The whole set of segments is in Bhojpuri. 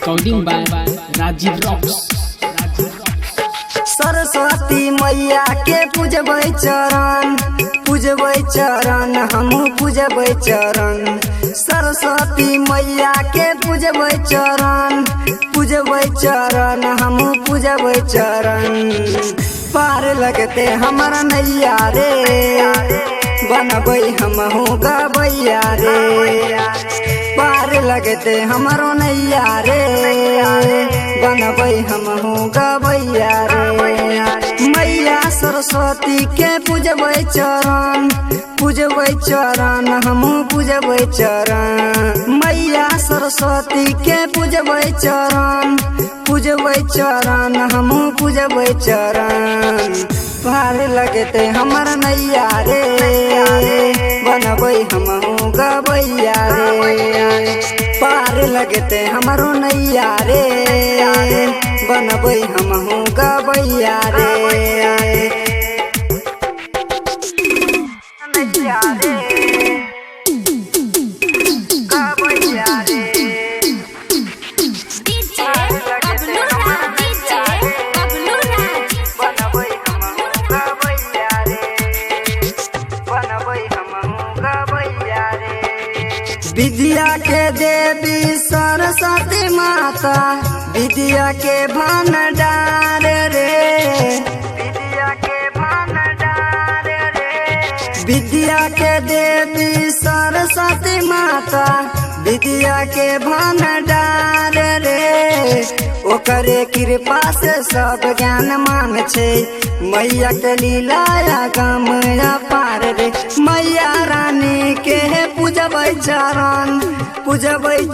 Recording by Rajiv rocks. Saraswati मैया के पूजबै चरण हमहू पूजबै चरण। सरस्वती मैया के पूजबै चरण हमहू पूजबै चरण। पार लगते हमारा नैया रे बनबै हमहू गबैया रे। पार लगते हमारो नैया रे बनबै हमहू गबैया रे। मैया सरस्वती के पूजबै चरण हमहू पूजबै चरण। मैया सरस्वती के पूजबै चरण हमहू पूजबै चरण। पार लगते हमर नैया रे बनबै हमहू गबैया रे। पार लगते हमरो नैया रे बनबै हमहू गबैया रे। नैया रे गबैया रे। विद्या के देवी सरस्वती माता विद्या के भंडार रे। विद्या के भंडार रे। विद्या के देवी सरस्वती माता विद्या के भंडार रे। ओकरे कृपा से सब ज्ञान मान छे। मैया के लीला गम पार रे। मैया रानी के पूजबै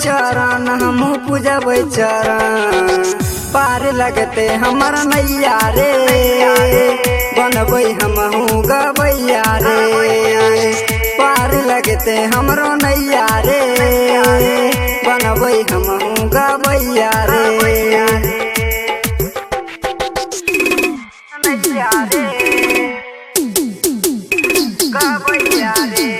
चरण हमहू पूजबै चरण। पार लगते हमर नैया रे बनबै हमहू गबैया रे। पार लगते हमरो नैया रे बनबै हमहू गबैया रे। नैया रे गबैया रे।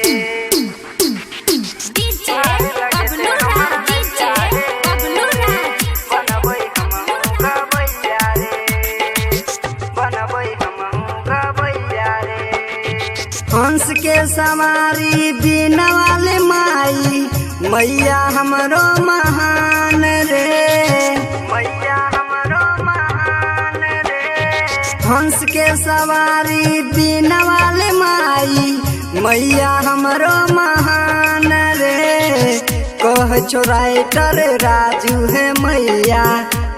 हंस के सवारी बिना वाले माई मैया हमरो महान रे। मैया हमरो महान रे। हंस के सवारी बिना वाले माई मैया हमरो महान रे। कह छोराइटर राजू है मैया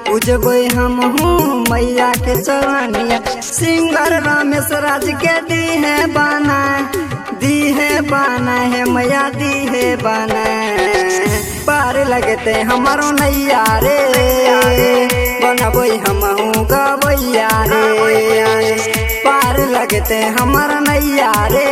पूजबै हमहू मैया के चरनिया। सिंगर रमेश राज के दी है बाना है मैया दी है बाना। पार लगते हमारो नैया रे बनबै हमहू गबैया रे। पार लगते हमारा नैया रे